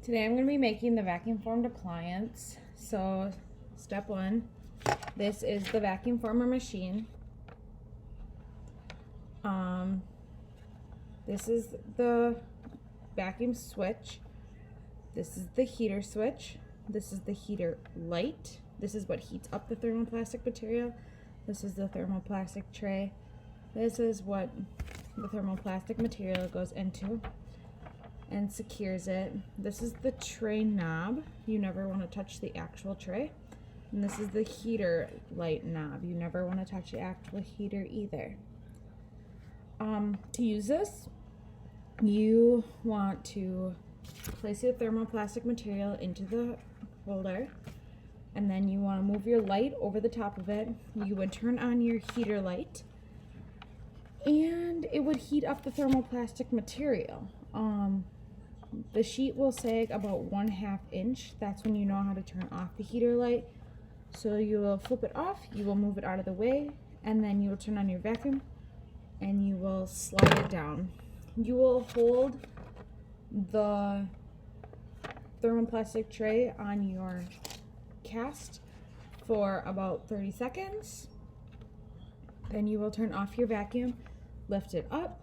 Today I'm going to be making the vacuum formed appliance. So step one, this is the vacuum former machine. This is the vacuum switch. This is the heater switch. This is the heater light. This is what heats up the thermoplastic material. This is the thermoplastic tray. This is what the thermoplastic material goes into and secures it. This is the tray knob. You never want to touch the actual tray. And this is the heater light knob. You never want to touch the actual heater either. To use this, you want to place your thermoplastic material into the holder, and then you want to move your light over the top of it. You would turn on your heater light, and it would heat up the thermoplastic material. The sheet will sag about 1/2 inch. That's when you know how to turn off the heater light. So you will flip it off, you will move it out of the way, and then you will turn on your vacuum and you will slide it down. You will hold the thermoplastic tray on your cast for about 30 seconds. Then you will turn off your vacuum, lift it up,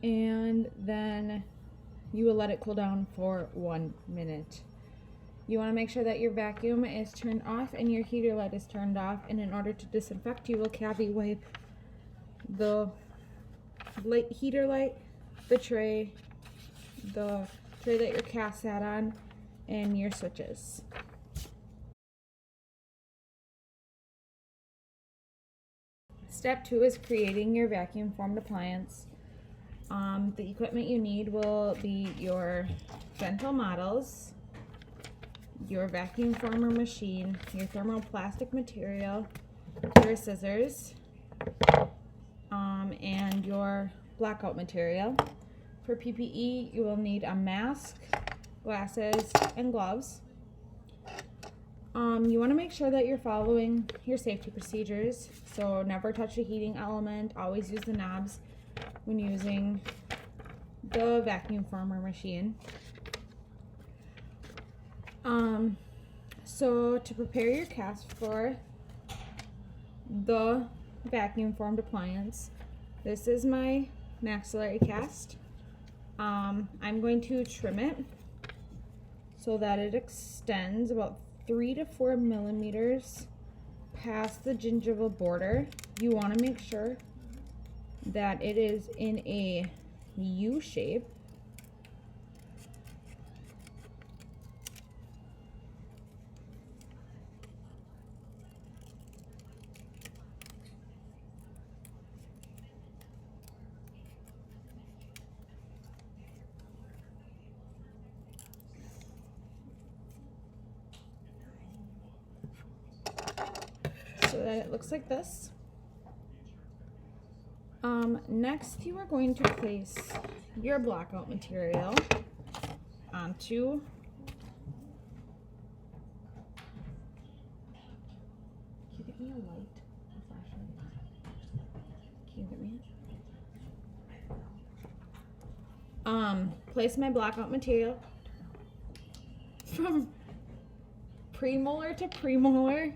and then you will let it cool down for 1 minute. You want to make sure that your vacuum is turned off and your heater light is turned off, and in order to disinfect, you will cavity wipe the heater light, the tray that your cast sat on, and your switches. Step 2 is creating your vacuum formed appliance. The equipment you need will be your dental models, your vacuum former machine, your thermoplastic material, your scissors, and your blackout material. For PPE, you will need a mask, glasses, and gloves. You want to make sure that you're following your safety procedures. So never touch a heating element. Always use the knobs when using the vacuum former machine. So to prepare your cast for the vacuum formed appliance, this is my maxillary cast. I'm going to trim it so that it extends about 3 to 4 millimeters past the gingival border. You want to make sure that it is in a U shape. So that it looks like this. Next, you are going to place your blackout material onto Can you get me a light? A flashlight? Can you get me it? Place my blackout material from premolar to premolar.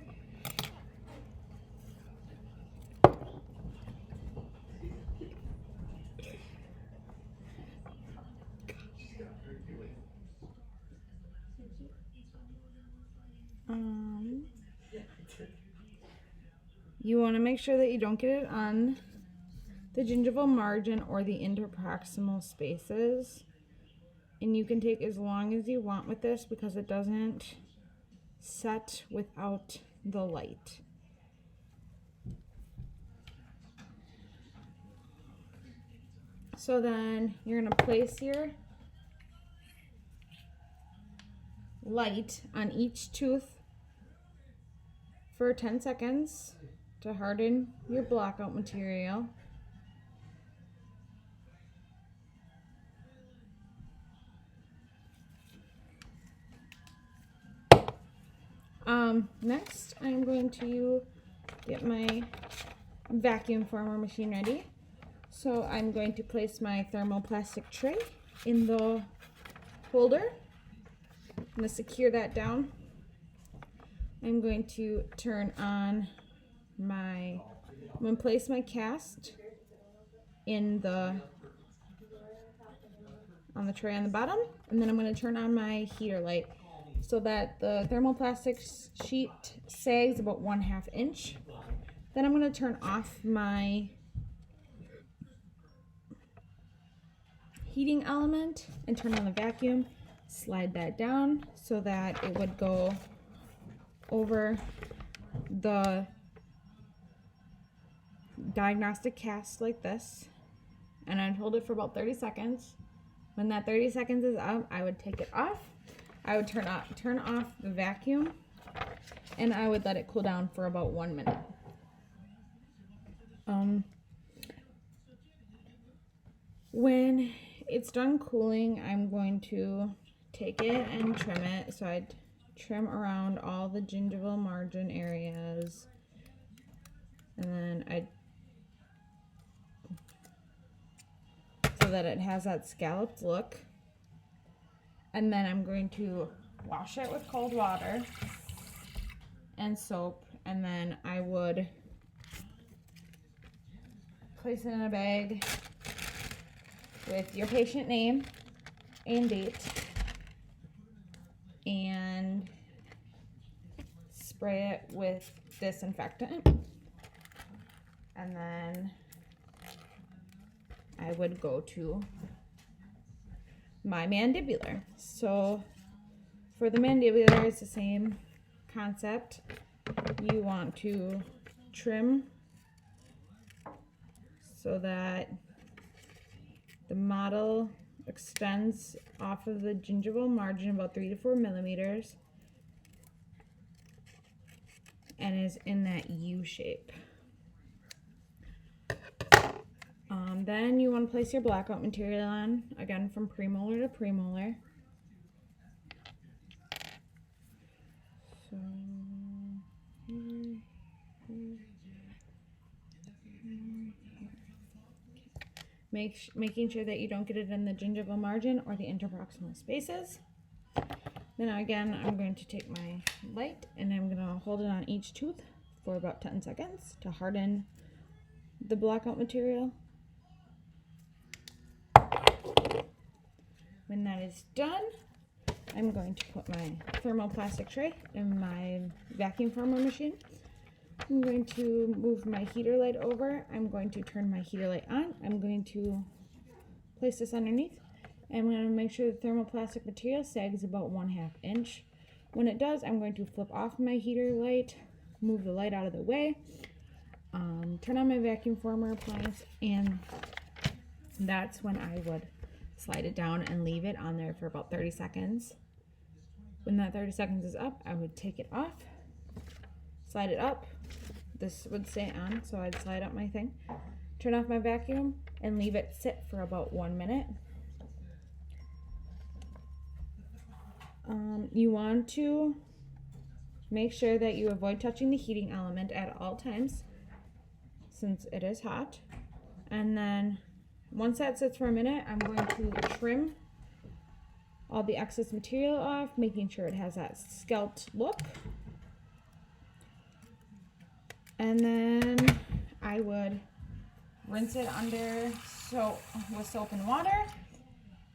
You want to make sure that you don't get it on the gingival margin or the interproximal spaces. And you can take as long as you want with this because it doesn't set without the light. So then you're going to place your light on each tooth for 10 seconds to harden your blackout material. Next, I'm going to get my vacuum former machine ready. So I'm going to place my thermoplastic tray in the holder I'm going to secure that down. I'm going to turn on I'm going to place my cast on the tray on the bottom, and then I'm going to turn on my heater light so that the thermoplastic sheet sags about 1/2 inch. Then I'm going to turn off my heating element and turn on the vacuum, slide that down so that it would go over the diagnostic cast like this, and I'd hold it for about 30 seconds. When that 30 seconds is up, I would take it off. I would turn off the vacuum, and I would let it cool down for about 1 minute. When it's done cooling, I'm going to take it and trim it. So I'd trim around all the gingival margin areas, and then so that it has that scalloped look. And then I'm going to wash it with cold water and soap, and then I would place it in a bag with your patient name and date, and spray it with disinfectant. And then I would go to my mandibular. So for the mandibular, it's the same concept. You want to trim so that the model extends off of the gingival margin about 3 to 4 millimeters and is in that U shape. Then you want to place your blackout material on, again from premolar to premolar. So making sure that you don't get it in the gingival margin or the interproximal spaces. Then again, I'm going to take my light and I'm going to hold it on each tooth for about 10 seconds to harden the blackout material. When that is done, I'm going to put my thermoplastic tray in my vacuum former machine. I'm going to move my heater light over. I'm going to turn my heater light on. I'm going to place this underneath. I'm going to make sure the thermoplastic material sags about 1/2 inch. When it does, I'm going to flip off my heater light, move the light out of the way, turn on my vacuum former appliance, and that's when I would slide it down and leave it on there for about 30 seconds. When that 30 seconds is up, I would take it off, slide it up. This would stay on, so I'd slide up my thing, turn off my vacuum, and leave it sit for about 1 minute. You want to make sure that you avoid touching the heating element at all times, since it is hot. And then once that sits for a minute, I'm going to trim all the excess material off, making sure it has that scalped look. And then I would rinse it under with soap and water,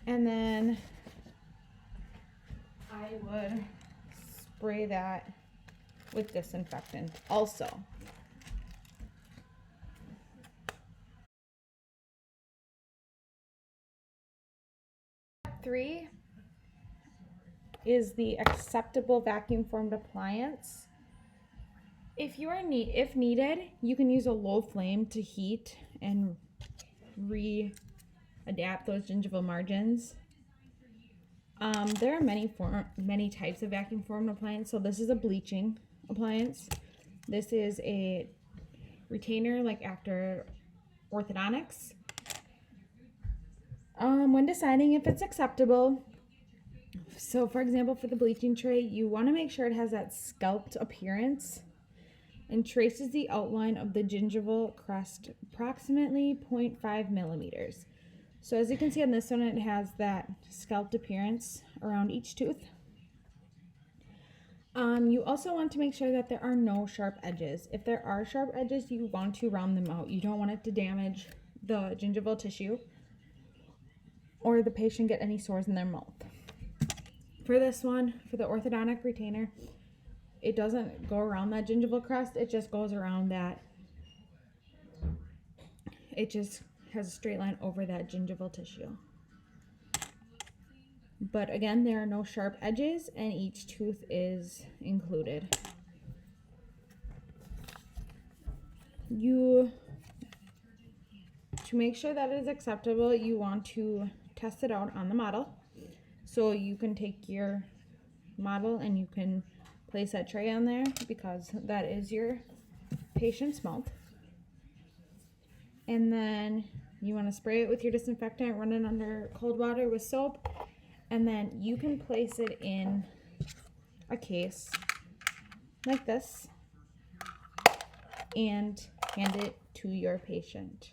and then I would spray that with disinfectant also. Step 3 is the acceptable vacuum formed appliance. If needed, you can use a low flame to heat and adapt those gingival margins. There are many types of vacuum formed appliance. So this is a bleaching appliance. This is a retainer like after orthodontics. When deciding if it's acceptable, so for example, for the bleaching tray, you want to make sure it has that scalped appearance and traces the outline of the gingival crest approximately 0.5 millimeters. So as you can see on this one, it has that scalped appearance around each tooth. You also want to make sure that there are no sharp edges. If there are sharp edges, you want to round them out. You don't want it to damage the gingival tissue or the patient get any sores in their mouth. For this one, for the orthodontic retainer, it doesn't go around that gingival crest, it just goes around that. It just has a straight line over that gingival tissue. But again, there are no sharp edges and each tooth is included. To make sure that it is acceptable, you want to test it out on the model. So you can take your model and you can place that tray on there because that is your patient's mouth. And then you want to spray it with your disinfectant, run it under cold water with soap, and then you can place it in a case like this and hand it to your patient.